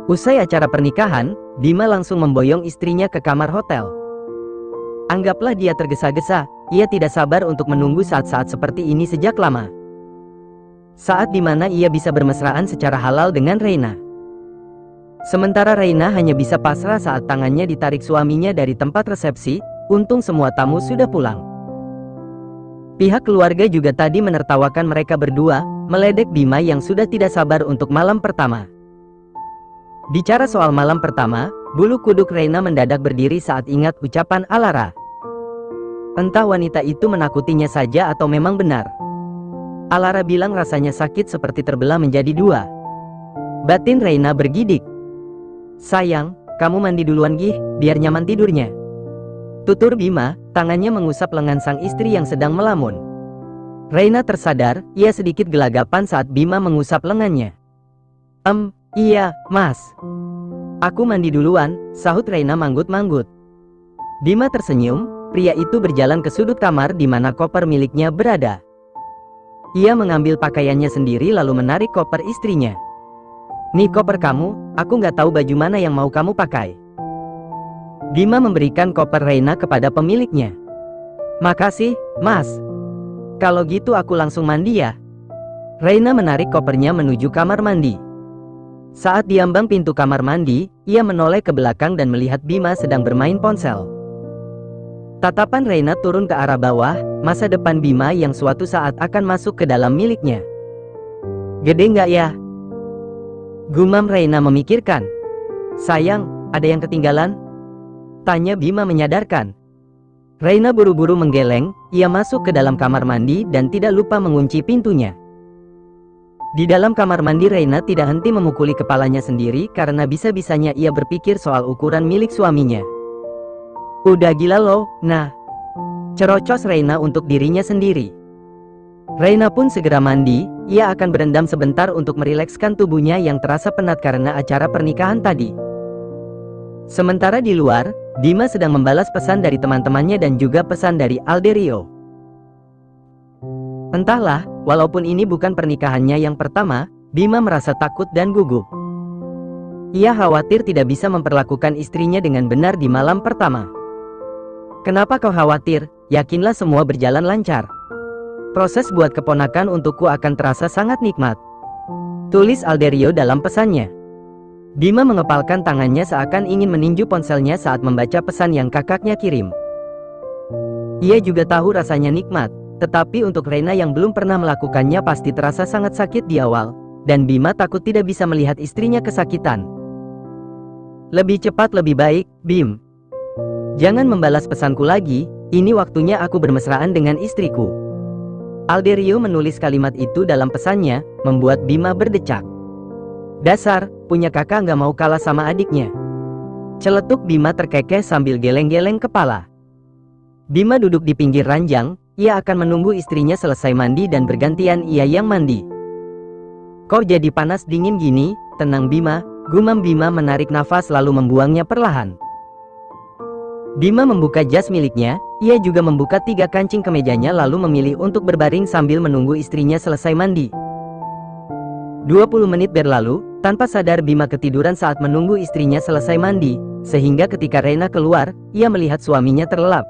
Usai acara pernikahan, Bima langsung memboyong istrinya ke kamar hotel. Anggaplah dia tergesa-gesa, ia tidak sabar untuk menunggu saat-saat seperti ini sejak lama. Saat dimana ia bisa bermesraan secara halal dengan Reina. Sementara Reina hanya bisa pasrah saat tangannya ditarik suaminya dari tempat resepsi. Untung semua tamu sudah pulang. Pihak keluarga juga tadi menertawakan mereka berdua, meledek Bima yang sudah tidak sabar untuk malam pertama. Bicara soal malam pertama, bulu kuduk Reina mendadak berdiri saat ingat ucapan Alara. Entah wanita itu menakutinya saja atau memang benar. Alara bilang rasanya sakit seperti terbelah menjadi dua. Batin Reina bergidik. Sayang, kamu mandi duluan gih, biar nyaman tidurnya. Tutur Bima, tangannya mengusap lengan sang istri yang sedang melamun. Reina tersadar, ia sedikit gelagapan saat Bima mengusap lengannya. Iya, mas. Aku mandi duluan, sahut Reina manggut-manggut. Bima tersenyum, pria itu berjalan ke sudut kamar di mana koper miliknya berada. Ia mengambil pakaiannya sendiri lalu menarik koper istrinya. Nih koper kamu, aku nggak tahu baju mana yang mau kamu pakai. Bima memberikan koper Reina kepada pemiliknya. Makasih, mas. Kalau gitu aku langsung mandi ya. Reina menarik kopernya menuju kamar mandi. Saat diambang pintu kamar mandi, ia menoleh ke belakang dan melihat Bima sedang bermain ponsel. Tatapan Reina turun ke arah bawah, masa depan Bima yang suatu saat akan masuk ke dalam miliknya. Gede nggak ya? Gumam Reina memikirkan. Sayang, ada yang ketinggalan? Tanya Bima menyadarkan. Reina buru-buru menggeleng, ia masuk ke dalam kamar mandi dan tidak lupa mengunci pintunya. Di dalam kamar mandi Reina tidak henti memukuli kepalanya sendiri karena bisa-bisanya ia berpikir soal ukuran milik suaminya. Udah gila loh, nah. Cerocos Reina untuk dirinya sendiri. Reina pun segera mandi, ia akan berendam sebentar untuk merilekskan tubuhnya yang terasa penat karena acara pernikahan tadi. Sementara di luar, Bima sedang membalas pesan dari teman-temannya dan juga pesan dari Alderio. Entahlah, walaupun ini bukan pernikahannya yang pertama, Bima merasa takut dan gugup. Ia khawatir tidak bisa memperlakukan istrinya dengan benar di malam pertama. Kenapa kau khawatir? Yakinlah semua berjalan lancar. Proses buat keponakan untukku akan terasa sangat nikmat. Tulis Alderio dalam pesannya. Bima mengepalkan tangannya seakan ingin meninju ponselnya saat membaca pesan yang kakaknya kirim. Ia juga tahu rasanya nikmat, tetapi untuk Reina yang belum pernah melakukannya pasti terasa sangat sakit di awal, dan Bima takut tidak bisa melihat istrinya kesakitan. Lebih cepat lebih baik, Bim. Jangan membalas pesanku lagi, ini waktunya aku bermesraan dengan istriku. Alderio menulis kalimat itu dalam pesannya, membuat Bima berdecak. Dasar, punya kakak nggak mau kalah sama adiknya. Celetuk Bima terkekeh sambil geleng-geleng kepala. Bima duduk di pinggir ranjang, ia akan menunggu istrinya selesai mandi dan bergantian ia yang mandi. Kok jadi panas dingin gini? Tenang Bima, gumam Bima menarik nafas lalu membuangnya perlahan. Bima membuka jas miliknya, ia juga membuka 3 kancing kemejanya lalu memilih untuk berbaring sambil menunggu istrinya selesai mandi. 20 menit berlalu, tanpa sadar Bima ketiduran saat menunggu istrinya selesai mandi, sehingga ketika Reina keluar, ia melihat suaminya terlelap.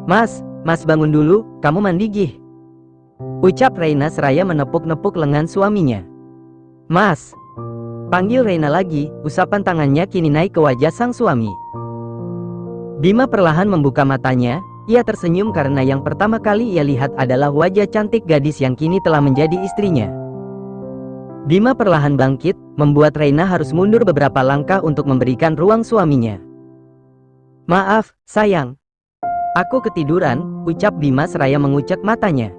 Mas bangun dulu, kamu mandi gih. Ucap Reina seraya menepuk-nepuk lengan suaminya. Mas. Panggil Reina lagi, usapan tangannya kini naik ke wajah sang suami. Bima perlahan membuka matanya, ia tersenyum karena yang pertama kali ia lihat adalah wajah cantik gadis yang kini telah menjadi istrinya. Bima perlahan bangkit, membuat Reina harus mundur beberapa langkah untuk memberikan ruang suaminya. Maaf, sayang. Aku ketiduran, ucap Bima seraya mengucek matanya.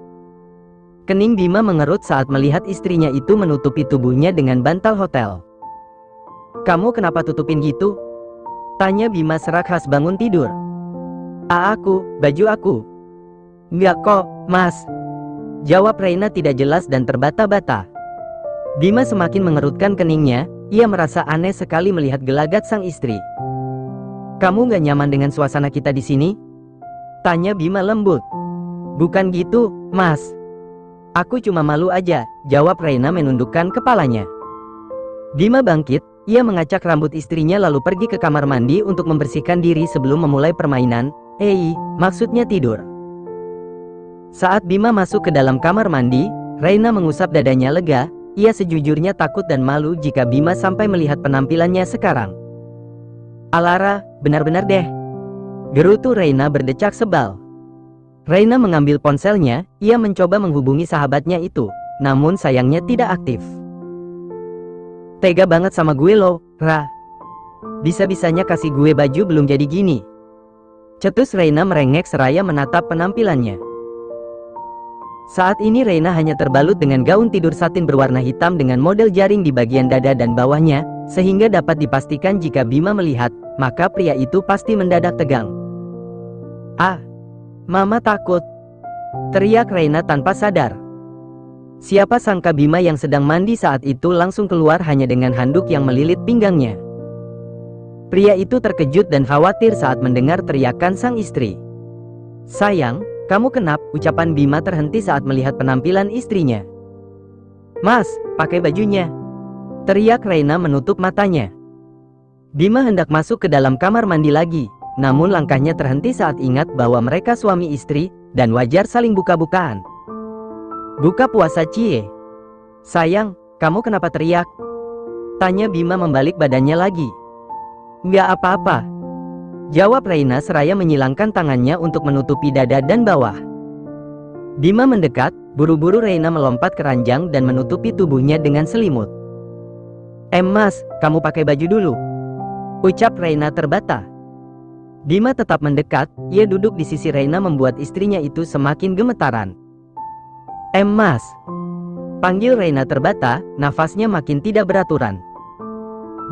Kening Bima mengerut saat melihat istrinya itu menutupi tubuhnya dengan bantal hotel. Kamu kenapa tutupin gitu? Tanya Bima serak khas bangun tidur. Aku, baju aku. Enggak kok, mas. Jawab Reina tidak jelas dan terbata-bata. Bima semakin mengerutkan keningnya, ia merasa aneh sekali melihat gelagat sang istri. Kamu gak nyaman dengan suasana kita di sini? Tanya Bima lembut. Bukan gitu, mas. Aku cuma malu aja, jawab Reina menundukkan kepalanya. Bima bangkit, Ia mengacak rambut istrinya lalu pergi ke kamar mandi untuk membersihkan diri sebelum memulai permainan. Maksudnya tidur. Saat Bima masuk ke dalam kamar mandi, Reina mengusap dadanya lega. Ia sejujurnya takut dan malu jika Bima sampai melihat penampilannya sekarang. Alara, benar-benar deh. Gerutu Reina berdecak sebal. Reina mengambil ponselnya, ia mencoba menghubungi sahabatnya itu, namun sayangnya tidak aktif. Tega banget sama gue lo, Ra. Bisa-bisanya kasih gue baju belum jadi gini. Cetus Reina merengek seraya menatap penampilannya. Saat ini Reina hanya terbalut dengan gaun tidur satin berwarna hitam dengan model jaring di bagian dada dan bawahnya, sehingga dapat dipastikan jika Bima melihat, maka pria itu pasti mendadak tegang. Mama takut, teriak Reina tanpa sadar. Siapa sangka Bima yang sedang mandi saat itu langsung keluar hanya dengan handuk yang melilit pinggangnya. Pria itu terkejut dan khawatir saat mendengar teriakan sang istri. Sayang, kamu kenapa? Ucapan Bima terhenti saat melihat penampilan istrinya. Mas, pakai bajunya, teriak Reina menutup matanya. Bima hendak masuk ke dalam kamar mandi lagi. Namun langkahnya terhenti saat ingat bahwa mereka suami istri, dan wajar saling buka-bukaan. Buka puasa cie. Sayang, kamu kenapa teriak? Tanya Bima membalik badannya lagi. Nggak apa-apa, jawab Reina seraya menyilangkan tangannya untuk menutupi dada dan bawah. Bima mendekat, buru-buru Reina melompat ke ranjang dan menutupi tubuhnya dengan selimut. Mas, kamu pakai baju dulu, ucap Reina terbata. Bima tetap mendekat, ia duduk di sisi Reina membuat istrinya itu semakin gemetaran. Mas, panggil Reina terbata, nafasnya makin tidak beraturan.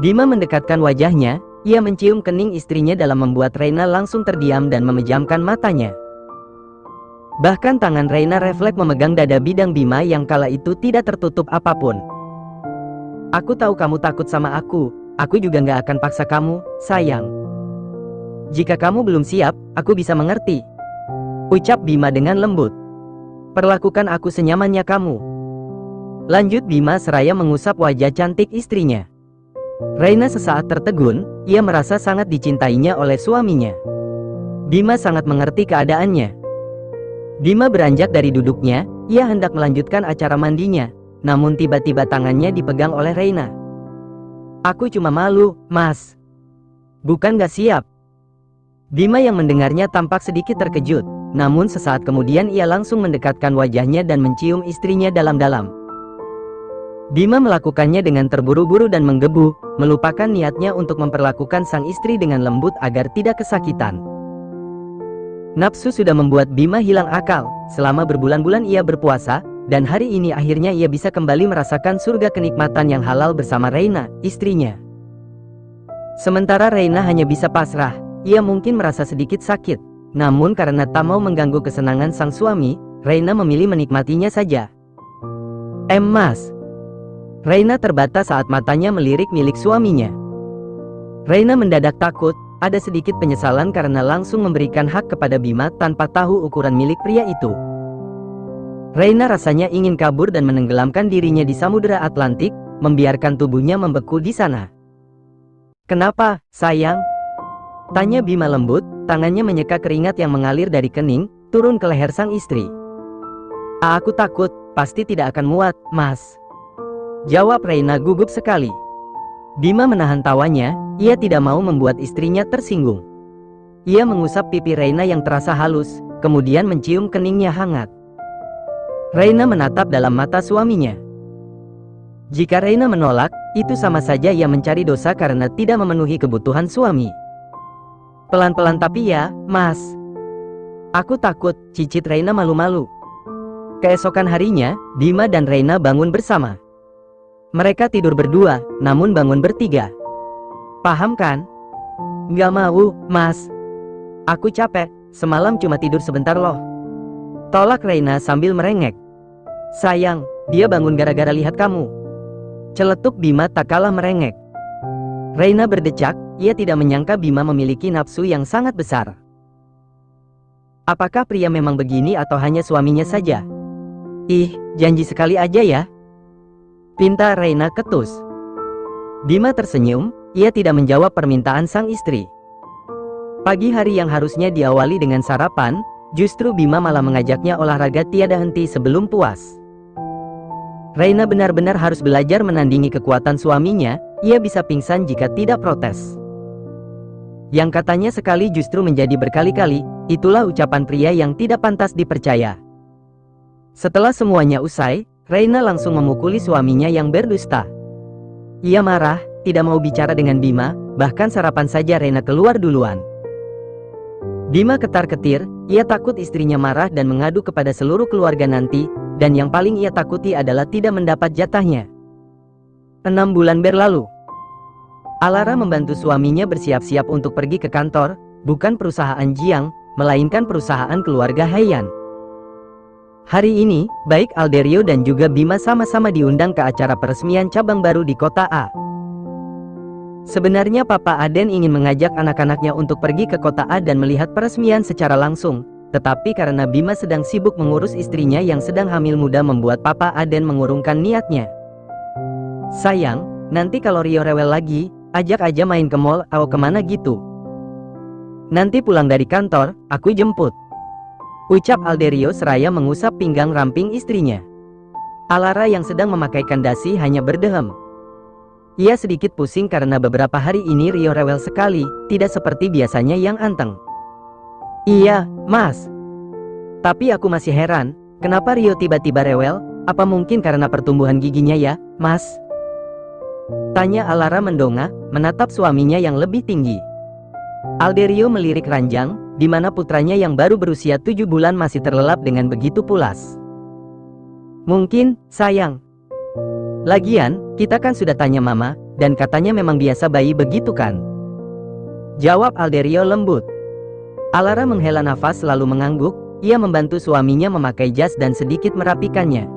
Bima mendekatkan wajahnya, ia mencium kening istrinya dalam membuat Reina langsung terdiam dan memejamkan matanya. Bahkan tangan Reina refleks memegang dada bidang Bima yang kala itu tidak tertutup apapun. Aku tahu kamu takut sama aku juga nggak akan paksa kamu, sayang. Jika kamu belum siap, aku bisa mengerti, ucap Bima dengan lembut. Perlakukan aku senyamannya kamu, lanjut Bima seraya mengusap wajah cantik istrinya. Reina sesaat tertegun, ia merasa sangat dicintainya oleh suaminya. Bima sangat mengerti keadaannya. Bima beranjak dari duduknya, ia hendak melanjutkan acara mandinya, namun tiba-tiba tangannya dipegang oleh Reina. Aku cuma malu, Mas. Bukan gak siap. Bima yang mendengarnya tampak sedikit terkejut, namun sesaat kemudian ia langsung mendekatkan wajahnya dan mencium istrinya dalam-dalam. Bima melakukannya dengan terburu-buru dan menggebu, melupakan niatnya untuk memperlakukan sang istri dengan lembut agar tidak kesakitan. Nafsu sudah membuat Bima hilang akal, selama berbulan-bulan ia berpuasa, dan hari ini akhirnya ia bisa kembali merasakan surga kenikmatan yang halal bersama Reina, istrinya. Sementara Reina hanya bisa pasrah. Ia mungkin merasa sedikit sakit, namun karena tak mau mengganggu kesenangan sang suami, Reina memilih menikmatinya saja. Mas. Reina terbata saat matanya melirik milik suaminya. Reina mendadak takut, ada sedikit penyesalan karena langsung memberikan hak kepada Bima tanpa tahu ukuran milik pria itu. Reina rasanya ingin kabur dan menenggelamkan dirinya di Samudera Atlantik, membiarkan tubuhnya membeku di sana. Kenapa, sayang? Tanya Bima lembut, tangannya menyeka keringat yang mengalir dari kening, turun ke leher sang istri. Aku takut, pasti tidak akan muat, Mas. Jawab Reina gugup sekali. Bima menahan tawanya, ia tidak mau membuat istrinya tersinggung. Ia mengusap pipi Reina yang terasa halus, kemudian mencium keningnya hangat. Reina menatap dalam mata suaminya. Jika Reina menolak, itu sama saja ia mencari dosa karena tidak memenuhi kebutuhan suami. Pelan-pelan tapi ya, Mas. Aku takut, cicit Reina malu-malu. Keesokan harinya, Bima dan Reina bangun bersama. Mereka tidur berdua, namun bangun bertiga. Paham kan? Gak mau, Mas. Aku capek, semalam cuma tidur sebentar loh. Tolak Reina sambil merengek. Sayang, dia bangun gara-gara lihat kamu. Celetuk Bima tak kalah merengek. Reina berdecak, ia tidak menyangka Bima memiliki nafsu yang sangat besar. Apakah pria memang begini atau hanya suaminya saja? Janji sekali aja ya. Pinta Reina ketus. Bima tersenyum, ia tidak menjawab permintaan sang istri. Pagi hari yang harusnya diawali dengan sarapan, justru Bima malah mengajaknya olahraga tiada henti sebelum puas. Reina benar-benar harus belajar menandingi kekuatan suaminya, ia bisa pingsan jika tidak protes. Yang katanya sekali justru menjadi berkali-kali, itulah ucapan pria yang tidak pantas dipercaya. Setelah semuanya usai, Reina langsung memukuli suaminya yang berdusta. Ia marah, tidak mau bicara dengan Bima, bahkan sarapan saja Reina keluar duluan. Bima ketar-ketir, ia takut istrinya marah dan mengadu kepada seluruh keluarga nanti, dan yang paling ia takuti adalah tidak mendapat jatahnya. 6 bulan berlalu. Alara membantu suaminya bersiap-siap untuk pergi ke kantor, bukan perusahaan Jiang, melainkan perusahaan keluarga Haiyan. Hari ini, baik Alderio dan juga Bima sama-sama diundang ke acara peresmian cabang baru di kota A. Sebenarnya Papa Aden ingin mengajak anak-anaknya untuk pergi ke kota A dan melihat peresmian secara langsung, tetapi karena Bima sedang sibuk mengurus istrinya yang sedang hamil muda membuat Papa Aden mengurungkan niatnya. Sayang, nanti kalau Rio rewel lagi, ajak aja main ke mall atau kemana gitu. Nanti pulang dari kantor, aku jemput. Ucap Alderio seraya mengusap pinggang ramping istrinya. Alara yang sedang memakaikan dasi hanya berdehem. Ia sedikit pusing karena beberapa hari ini Rio rewel sekali, tidak seperti biasanya yang anteng. Iya, Mas. Tapi aku masih heran, kenapa Rio tiba-tiba rewel? Apa mungkin karena pertumbuhan giginya ya, Mas? Tanya Alara mendongak, menatap suaminya yang lebih tinggi. Alderio melirik ranjang, di mana putranya yang baru berusia 7 bulan masih terlelap dengan begitu pulas. Mungkin, sayang. Lagian, kita kan sudah tanya mama, dan katanya memang biasa bayi begitu kan? Jawab Alderio lembut. Alara menghela nafas lalu mengangguk, ia membantu suaminya memakai jas dan sedikit merapikannya.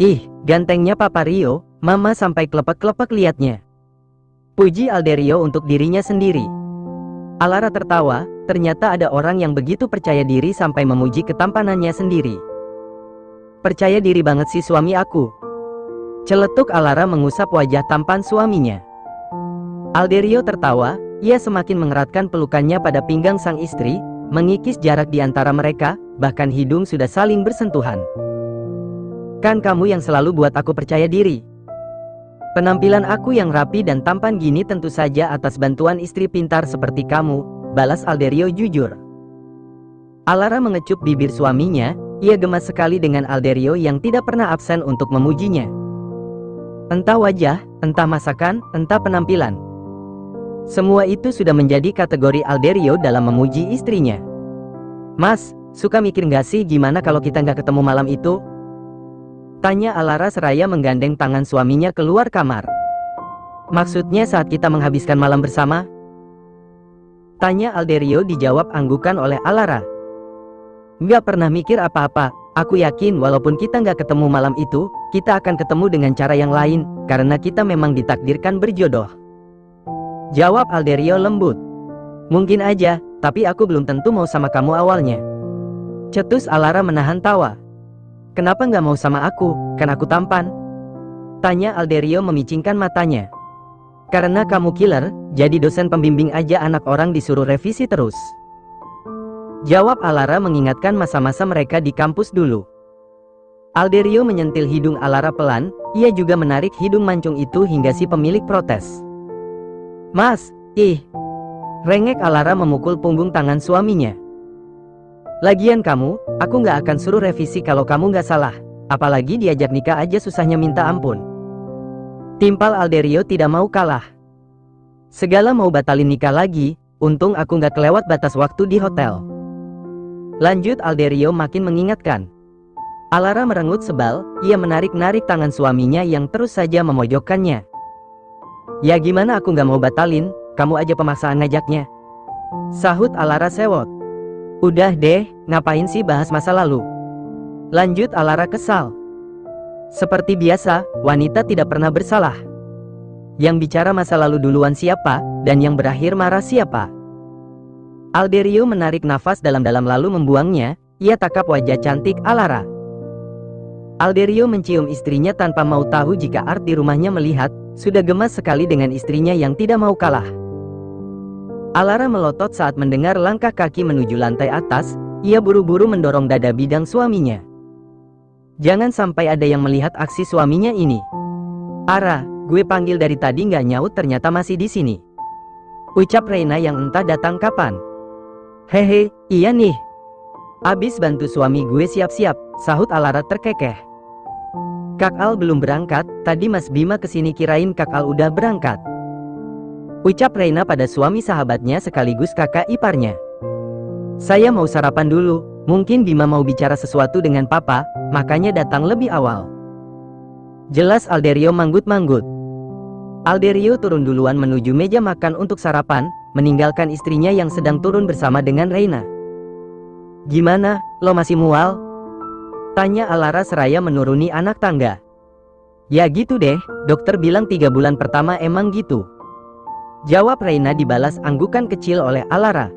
Ih, gantengnya Papa Rio, mama sampai kelepek-kelepek liatnya. Puji Alderio untuk dirinya sendiri. Alara tertawa, ternyata ada orang yang begitu percaya diri sampai memuji ketampanannya sendiri. Percaya diri banget sih suami aku. Celetuk Alara mengusap wajah tampan suaminya. Alderio tertawa, ia semakin mengeratkan pelukannya pada pinggang sang istri, mengikis jarak di antara mereka, bahkan hidung sudah saling bersentuhan. Kan kamu yang selalu buat aku percaya diri. Penampilan aku yang rapi dan tampan gini tentu saja atas bantuan istri pintar seperti kamu, balas Alderio jujur. Alara mengecup bibir suaminya, ia gemas sekali dengan Alderio yang tidak pernah absen untuk memujinya. Entah wajah, entah masakan, entah penampilan. Semua itu sudah menjadi kategori Alderio dalam memuji istrinya. Mas, suka mikir gak sih gimana kalau kita nggak ketemu malam itu? Tanya Alara seraya menggandeng tangan suaminya keluar kamar. Maksudnya saat kita menghabiskan malam bersama? Tanya Alderio dijawab anggukan oleh Alara. Nggak pernah mikir apa-apa, aku yakin walaupun kita nggak ketemu malam itu, kita akan ketemu dengan cara yang lain, karena kita memang ditakdirkan berjodoh. Jawab Alderio lembut. Mungkin aja, tapi aku belum tentu mau sama kamu awalnya. Cetus Alara menahan tawa. Kenapa nggak mau sama aku, kan aku tampan? Tanya Alderio memicingkan matanya. Karena kamu killer, jadi dosen pembimbing aja anak orang disuruh revisi terus. Jawab Alara mengingatkan masa-masa mereka di kampus dulu. Alderio menyentil hidung Alara pelan, ia juga menarik hidung mancung itu hingga si pemilik protes. Mas, ih. Rengek Alara memukul punggung tangan suaminya. Lagian kamu, aku nggak akan suruh revisi kalau kamu nggak salah. Apalagi diajak nikah aja susahnya minta ampun. Timpal Alderio tidak mau kalah. Segala mau batalin nikah lagi, untung aku nggak kelewat batas waktu di hotel. Lanjut Alderio makin mengingatkan. Alara merengut sebal, ia menarik-narik tangan suaminya yang terus saja memojokkannya. Ya gimana aku nggak mau batalin, kamu aja pemaksaan ngajaknya. Sahut Alara sewot. Udah deh, ngapain sih bahas masa lalu? Lanjut Alara kesal. Seperti biasa, wanita tidak pernah bersalah. Yang bicara masa lalu duluan siapa, dan yang berakhir marah siapa? Alderio menarik nafas dalam-dalam lalu membuangnya, ia takap wajah cantik Alara. Alderio mencium istrinya tanpa mau tahu jika Art di rumahnya melihat, sudah gemas sekali dengan istrinya yang tidak mau kalah. Alara melotot saat mendengar langkah kaki menuju lantai atas, ia buru-buru mendorong dada bidang suaminya. Jangan sampai ada yang melihat aksi suaminya ini. Ara, gue panggil dari tadi nggak nyaut ternyata masih di sini. Ucap Reina yang entah datang kapan. Hehe, iya nih. Abis bantu suami gue siap-siap, sahut Alara terkekeh. Kak Al belum berangkat, tadi Mas Bima kesini kirain Kak Al udah berangkat. Ucap Reina pada suami sahabatnya sekaligus kakak iparnya. Saya mau sarapan dulu, mungkin Bima mau bicara sesuatu dengan papa, makanya datang lebih awal. Jelas Alderio manggut-manggut. Alderio turun duluan menuju meja makan untuk sarapan, meninggalkan istrinya yang sedang turun bersama dengan Reina. Gimana, lo masih mual? Tanya Alara seraya menuruni anak tangga. Ya gitu deh, dokter bilang 3 bulan pertama emang gitu. Jawab Reina dibalas anggukan kecil oleh Alara.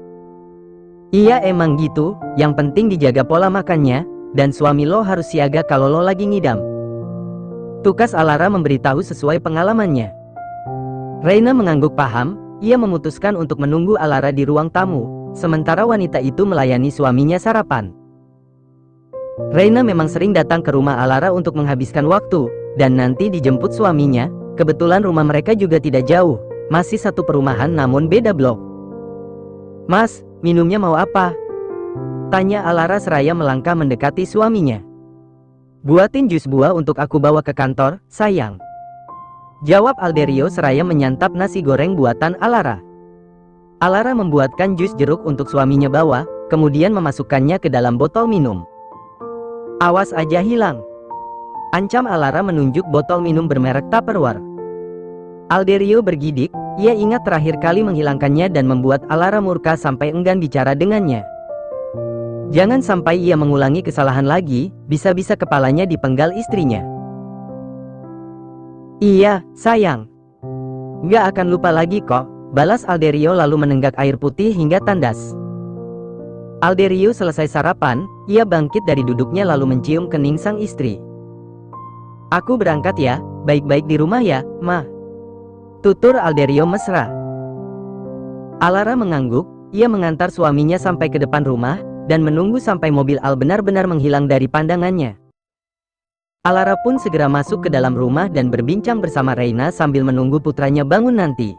Iya emang gitu, yang penting dijaga pola makannya, dan suami lo harus siaga kalau lo lagi ngidam. Tukas Alara memberitahu sesuai pengalamannya. Reina mengangguk paham, ia memutuskan untuk menunggu Alara di ruang tamu, sementara wanita itu melayani suaminya sarapan. Reina memang sering datang ke rumah Alara untuk menghabiskan waktu, dan nanti dijemput suaminya. Kebetulan rumah mereka juga tidak jauh, masih satu perumahan namun beda blok. Mas, minumnya mau apa? Tanya Alara seraya melangkah mendekati suaminya. Buatin jus buah untuk aku bawa ke kantor, sayang. Jawab Alderio seraya menyantap nasi goreng buatan Alara. Alara membuatkan jus jeruk untuk suaminya bawa, kemudian memasukkannya ke dalam botol minum. Awas aja hilang. Ancam Alara menunjuk botol minum bermerek Tupperware. Alderio bergidik, ia ingat terakhir kali menghilangkannya dan membuat Alara murka sampai enggan bicara dengannya. Jangan sampai ia mengulangi kesalahan lagi, bisa-bisa kepalanya dipenggal istrinya. Iya, sayang. Nggak akan lupa lagi kok, balas Alderio lalu menenggak air putih hingga tandas. Alderio selesai sarapan, ia bangkit dari duduknya lalu mencium kening sang istri. Aku berangkat ya, baik-baik di rumah ya, Ma. Tutur Alderio mesra. Alara mengangguk, ia mengantar suaminya sampai ke depan rumah, dan menunggu sampai mobil Al benar-benar menghilang dari pandangannya. Alara pun segera masuk ke dalam rumah dan berbincang bersama Reina sambil menunggu putranya bangun nanti.